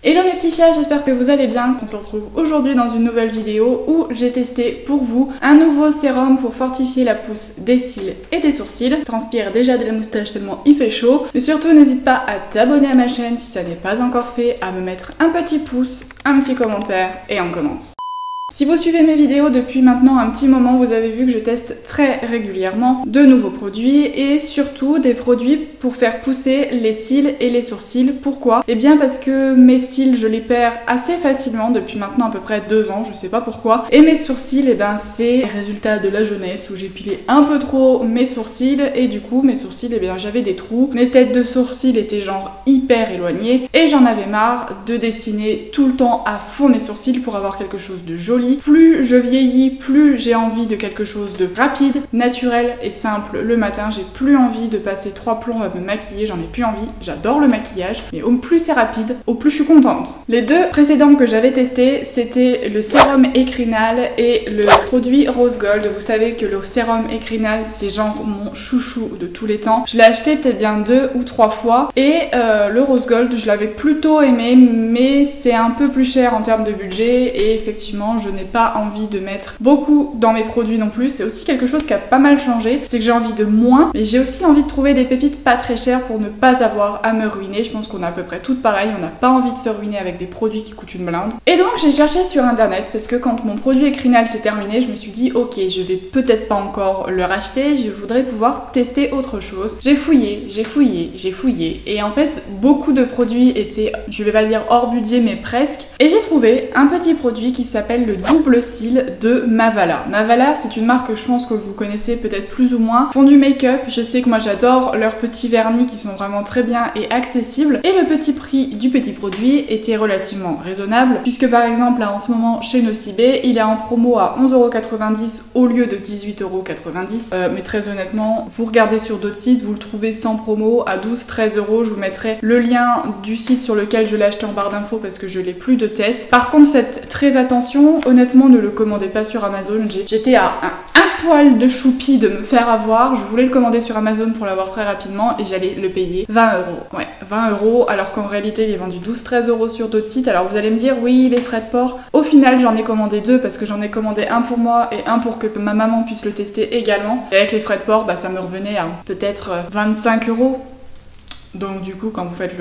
Hello mes petits chats, j'espère que vous allez bien. On se retrouve aujourd'hui dans une nouvelle vidéo où j'ai testé pour vous un nouveau sérum pour fortifier la pousse des cils et des sourcils. Je transpire déjà de la moustache tellement il fait chaud. Mais surtout n'hésite pas à t'abonner à ma chaîne si ça n'est pas encore fait, à me mettre un petit pouce, un petit commentaire et on commence. Si vous suivez mes vidéos depuis maintenant un petit moment, vous avez vu que je teste très régulièrement de nouveaux produits et surtout des produits pour faire pousser les cils et les sourcils. Pourquoi? Eh bien parce que mes cils, je les perds assez facilement depuis maintenant à peu près 2 ans, je sais pas pourquoi. Et mes sourcils, eh ben c'est le résultat de la jeunesse où j'ai pilé un peu trop mes sourcils et du coup mes sourcils, eh bien j'avais des trous. Mes têtes de sourcils étaient genre hyper éloignées et j'en avais marre de dessiner tout le temps à fond mes sourcils pour avoir quelque chose de joli. Plus je vieillis, plus j'ai envie de quelque chose de rapide, naturel et simple le matin. J'ai plus envie de passer 3 plombs à me maquiller, j'en ai plus envie. J'adore le maquillage, mais au plus c'est rapide, au plus je suis contente. Les 2 précédents que j'avais testés, c'était le sérum Ecrinal et le produit Rose Gold. Vous savez que le sérum Ecrinal, c'est genre mon chouchou de tous les temps. Je l'ai acheté peut-être bien 2 ou 3 fois et le Rose Gold, je l'avais plutôt aimé, mais c'est un peu plus cher en termes de budget et effectivement, je n'ai pas envie de mettre beaucoup dans mes produits non plus. C'est aussi quelque chose qui a pas mal changé, c'est que j'ai envie de moins, mais j'ai aussi envie de trouver des pépites pas très chères pour ne pas avoir à me ruiner. Je pense qu'on a à peu près toutes pareil, on n'a pas envie de se ruiner avec des produits qui coûtent une blinde. Et donc j'ai cherché sur internet parce que quand mon produit Ecrinal s'est terminé, je me suis dit ok, je vais peut-être pas encore le racheter, je voudrais pouvoir tester autre chose. J'ai fouillé et en fait beaucoup de produits étaient, je vais pas dire hors budget mais presque, et j'ai trouvé un petit produit qui s'appelle le double cils de Mavala. Mavala, c'est une marque que je pense que vous connaissez peut-être plus ou moins. Font du make-up, je sais que moi j'adore leurs petits vernis qui sont vraiment très bien et accessibles. Et le petit prix du petit produit était relativement raisonnable, puisque par exemple là en ce moment chez Nocibé, il est en promo à 11,90€ au lieu de 18,90€. Mais très honnêtement, vous regardez sur d'autres sites, vous le trouvez sans promo à 12-13€. Je vous mettrai le lien du site sur lequel je l'ai acheté en barre d'infos parce que je l'ai plus de tête. Par contre, faites très attention. Honnêtement, ne le commandez pas sur Amazon. J'étais à un poil de choupi de me faire avoir. Je voulais le commander sur Amazon pour l'avoir très rapidement et j'allais le payer 20€. Ouais, 20€, alors qu'en réalité, il est vendu 12-13€ sur d'autres sites. Alors vous allez me dire, oui, les frais de port. Au final, j'en ai commandé 2 parce que j'en ai commandé un pour moi et un pour que ma maman puisse le tester également. Et avec les frais de port, bah, ça me revenait à peut-être 25€. Donc du coup, quand vous faites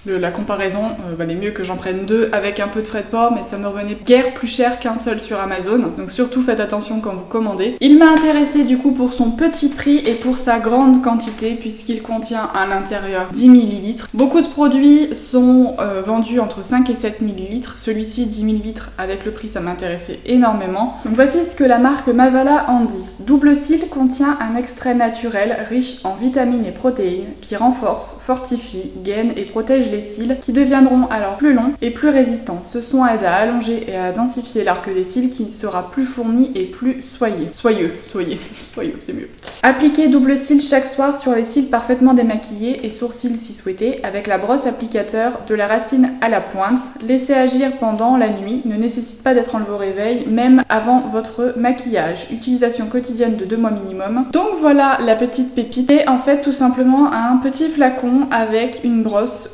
la comparaison, valait mieux que j'en prenne 2 avec un peu de frais de port, mais ça me revenait guère plus cher qu'un seul sur Amazon. Donc surtout faites attention quand vous commandez. Il m'a intéressé du coup pour son petit prix et pour sa grande quantité, puisqu'il contient à l'intérieur 10 ml. Beaucoup de produits sont vendus entre 5 et 7 ml. Celui-ci 10 ml avec le prix, ça m'intéressait énormément. Donc voici ce que la marque Mavala en dit. Double cils contient un extrait naturel riche en vitamines et protéines qui renforce, fortifie, gaine et protège les cils qui deviendront alors plus longs et plus résistants. Ce soin aide à allonger et à densifier l'arc des cils qui sera plus fourni et plus soyeux, c'est mieux. Appliquez double cils chaque soir sur les cils parfaitement démaquillés et sourcils si souhaité avec la brosse applicateur de la racine à la pointe. Laissez agir pendant la nuit, ne nécessite pas d'être enlevé au réveil, même avant votre maquillage. Utilisation quotidienne de 2 mois minimum. Donc voilà la petite pépite. Et en fait tout simplement un petit flacon avec une brosse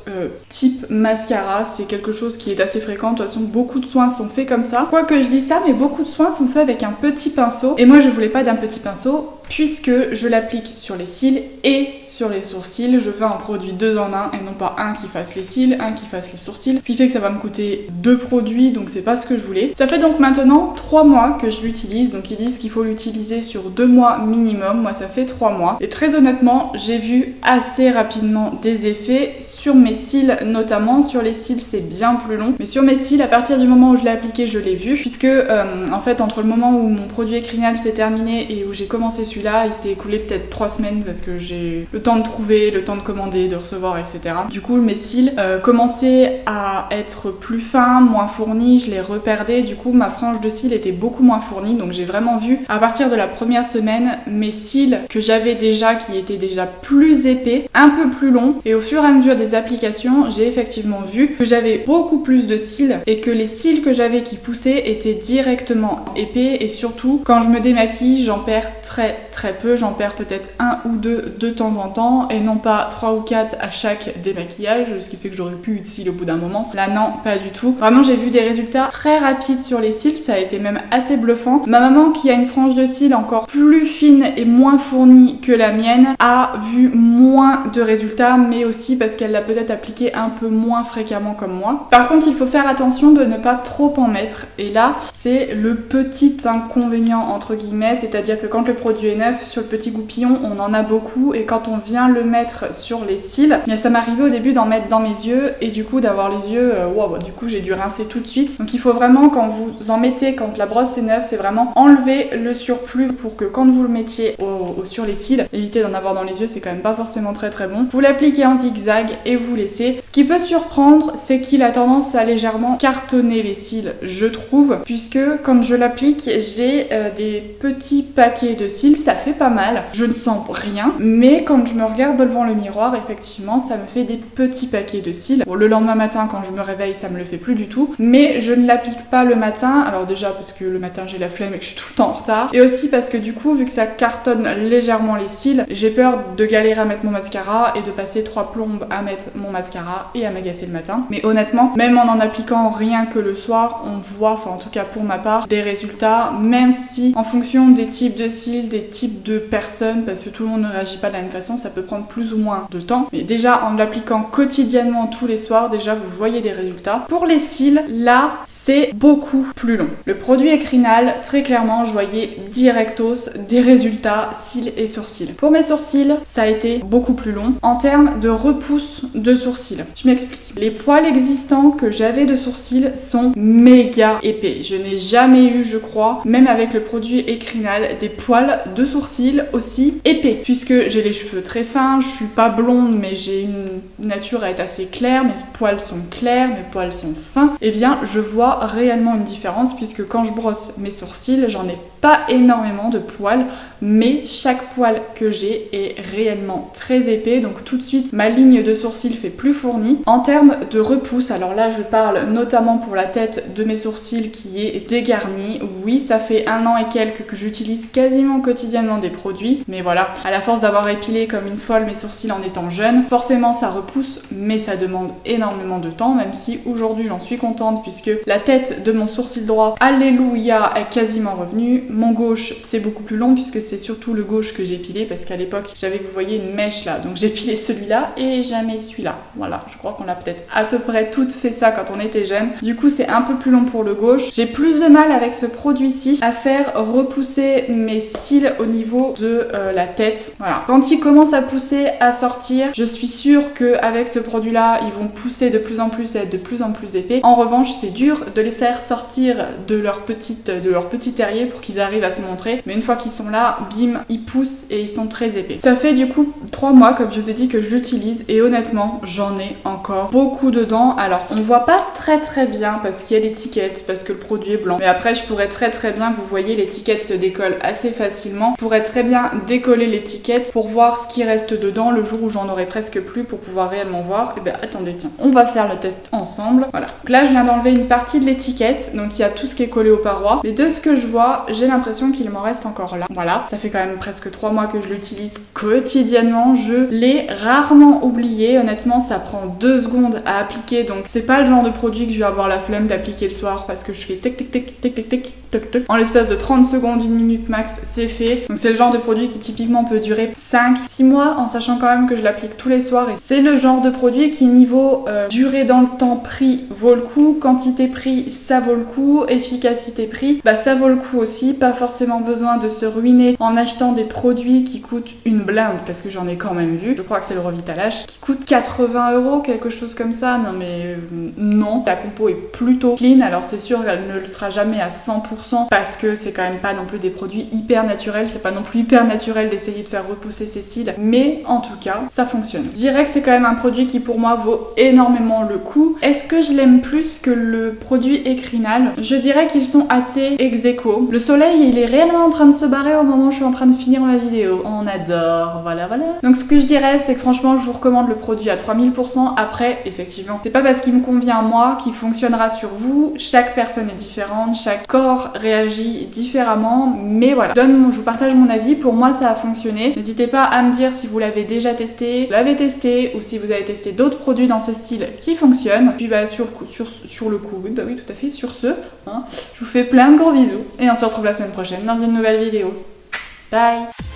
type mascara, c'est quelque chose qui est assez fréquent. De toute façon, beaucoup de soins sont faits comme ça. Quoique je dis ça, mais beaucoup de soins sont faits avec un petit pinceau. Et moi, je voulais pas d'un petit pinceau puisque je l'applique sur les cils et sur les sourcils. Je veux un produit 2 en 1 et non pas un qui fasse les cils, un qui fasse les sourcils. Ce qui fait que ça va me coûter 2 produits, donc c'est pas ce que je voulais. Ça fait donc maintenant 3 mois que je l'utilise. Donc ils disent qu'il faut l'utiliser sur 2 mois minimum. Moi, ça fait 3 mois. Et très honnêtement, j'ai vu assez rapidement des effets sur mes cils, notamment. Sur les cils, c'est bien plus long. Mais sur mes cils, à partir du moment où je l'ai appliqué, je l'ai vu. Puisque, en fait, entre le moment où mon produit Ecrinal s'est terminé et où j'ai commencé celui-là, il s'est écoulé peut-être 3 semaines parce que j'ai le temps de trouver, le temps de commander, de recevoir, etc. Du coup, mes cils commençaient à être plus fins, moins fournis, je les reperdais. Du coup, ma frange de cils était beaucoup moins fournie. Donc, j'ai vraiment vu, à partir de la première semaine, mes cils que j'avais déjà, qui étaient déjà plus épais, un peu plus longs. Et au fur et à mesure des applications, j'ai effectivement vu que j'avais beaucoup plus de cils et que les cils que j'avais qui poussaient étaient directement épais. Et surtout, quand je me démaquille, j'en perds très très peu, j'en perds peut-être un ou deux de temps en temps et non pas 3 ou 4 à chaque démaquillage, ce qui fait que j'aurais plus eu de cils au bout d'un moment. Là non, pas du tout. Vraiment j'ai vu des résultats très rapides sur les cils, ça a été même assez bluffant. Ma maman qui a une frange de cils encore plus fine et moins fournie que la mienne a vu moins de résultats, mais aussi parce qu'elle l'a peut-être appliqué un peu moins fréquemment comme moi. Par contre il faut faire attention de ne pas trop en mettre et là c'est le petit inconvénient entre guillemets, c'est-à-dire que quand le produit est neuf, sur le petit goupillon on en a beaucoup et quand on vient le mettre sur les cils, bien ça m'arrivait au début d'en mettre dans mes yeux et du coup d'avoir les yeux, wow, du coup j'ai dû rincer tout de suite. Donc il faut vraiment quand vous en mettez, quand la brosse est neuve, c'est vraiment enlever le surplus pour que quand vous le mettiez sur les cils, évitez d'en avoir dans les yeux, c'est quand même pas forcément très bon. Vous l'appliquez en zigzag et vous laissez. Ce qui peut surprendre, c'est qu'il a tendance à légèrement cartonner les cils, je trouve, puisque quand je l'applique, j'ai des petits paquets de cils, ça fait pas mal. Je ne sens rien, mais quand je me regarde devant le miroir, effectivement, ça me fait des petits paquets de cils. Bon, le lendemain matin, quand je me réveille, ça me le fait plus du tout, mais je ne l'applique pas le matin. Alors déjà parce que le matin j'ai la flemme et que je suis tout le temps en retard, et aussi parce que du coup, vu que ça cartonne légèrement les cils, j'ai peur de galérer à mettre mon mascara et de passer 3 plombes à mettre mon mascara et à m'agacer le matin. Mais honnêtement, même en appliquant rien que le soir, on voit, enfin en tout cas pour ma part, des résultats, même si en fonction des types de cils, des types de personnes, parce que tout le monde ne réagit pas de la même façon, ça peut prendre plus ou moins de temps. Mais déjà en l'appliquant quotidiennement tous les soirs, déjà vous voyez des résultats. Pour les cils, là c'est beaucoup plus long. Le produit Ecrinal, très clairement, je voyais directos des résultats cils et sourcils. Pour mes sourcils, ça a été beaucoup plus long en termes de repousse de sourcils. Je m'explique. Les poils existants que j'avais de sourcils sont méga épais. Je n'ai jamais eu, je crois, même avec le produit Ecrinal, des poils de sourcils aussi épais. Puisque j'ai les cheveux très fins, je suis pas blonde, mais j'ai une nature à être assez claire, mes poils sont clairs, mes poils sont fins. Eh bien, je vois réellement une différence puisque quand je brosse mes sourcils, j'en ai pas énormément de poils, mais chaque poil que j'ai est réellement très épais, donc tout de suite ma ligne de sourcils fait plus fournie. En termes de repousse, alors là je parle notamment pour la tête de mes sourcils qui est dégarnie. Oui, ça fait 1 an et quelques que j'utilise quasiment quotidiennement des produits, mais voilà, à la force d'avoir épilé comme une folle mes sourcils en étant jeune, forcément ça repousse, mais ça demande énormément de temps, même si aujourd'hui j'en suis contente puisque la tête de mon sourcil droit, alléluia, est quasiment revenue. Mon gauche c'est beaucoup plus long puisque c'est surtout le gauche que j'ai épilé parce qu'à l'époque j'avais, vous voyez, une mèche là, donc j'ai épilé celui-là et jamais celui-là. Voilà, je crois qu'on a peut-être à peu près toutes fait ça quand on était jeune. Du coup c'est un peu plus long pour le gauche. J'ai plus de mal avec ce produit-ci à faire repousser mes cils au niveau de la tête. Voilà, quand ils commencent à pousser, à sortir, je suis sûre qu'avec ce produit-là ils vont pousser de plus en plus et être de plus en plus épais. En revanche c'est dur de les faire sortir de leur petit terrier pour qu'ils arrivent à se montrer, mais une fois qu'ils sont là, bim, ils poussent et ils sont très épais. Ça fait du coup 3 mois comme je vous ai dit que je l'utilise et honnêtement j'en ai encore beaucoup dedans. Alors on voit pas très bien parce qu'il y a l'étiquette, parce que le produit est blanc, mais après je pourrais très bien, vous voyez l'étiquette se décolle assez facilement, je pourrais très bien décoller l'étiquette pour voir ce qui reste dedans le jour où j'en aurai presque plus pour pouvoir réellement voir. Et bien attendez, tiens, on va faire le test ensemble. Voilà, donc là je viens d'enlever une partie de l'étiquette, donc il y a tout ce qui est collé aux parois, mais de ce que je vois j'ai l'impression qu'il m'en reste encore là. Voilà, ça fait quand même presque 3 mois que je l'utilise quotidiennement, je l'ai rarement oublié, honnêtement ça prend 2 secondes à appliquer, donc c'est pas le genre de produit que je vais avoir la flemme d'appliquer le soir parce que je fais tic tic tic tic tic tic toc toc. En l'espace de 30 secondes, 1 minute max, c'est fait. Donc c'est le genre de produit qui typiquement peut durer 5-6 mois en sachant quand même que je l'applique tous les soirs et c'est le genre de produit qui niveau durée dans le temps, prix vaut le coup, quantité prix ça vaut le coup, efficacité prix bah ça vaut le coup aussi, pas forcément besoin de se ruiner en achetant des produits qui coûtent une blinde parce que j'en ai quand même vu, je crois que c'est le Revitalash qui coûte 80 €, quelque chose comme ça. Non mais non, la compo est plutôt clean, alors c'est sûr qu'elle ne le sera jamais à 100% parce que c'est quand même pas non plus des produits hyper naturels, c'est pas non plus hyper naturel d'essayer de faire repousser ses cils, mais en tout cas ça fonctionne. Je dirais que c'est quand même un produit qui pour moi vaut énormément le coup. Est-ce que je l'aime plus que le produit Ecrinal? Je dirais qu'ils sont assez ex aequo. Le soleil soleil, il est réellement en train de se barrer au moment où je suis en train de finir ma vidéo. On adore, voilà. Donc ce que je dirais, c'est que franchement, je vous recommande le produit à 3000%. Après, effectivement, c'est pas parce qu'il me convient à moi qu'il fonctionnera sur vous. Chaque personne est différente, chaque corps réagit différemment. Mais voilà, je vous partage mon avis. Pour moi, ça a fonctionné. N'hésitez pas à me dire si vous l'avez déjà testé, vous l'avez testé, ou si vous avez testé d'autres produits dans ce style qui fonctionnent. Puis bah sur le coup, oui, bah oui, tout à fait. Sur ce, hein, je vous fais plein de gros bisous et on se retrouve la semaine prochaine dans une nouvelle vidéo. Bye!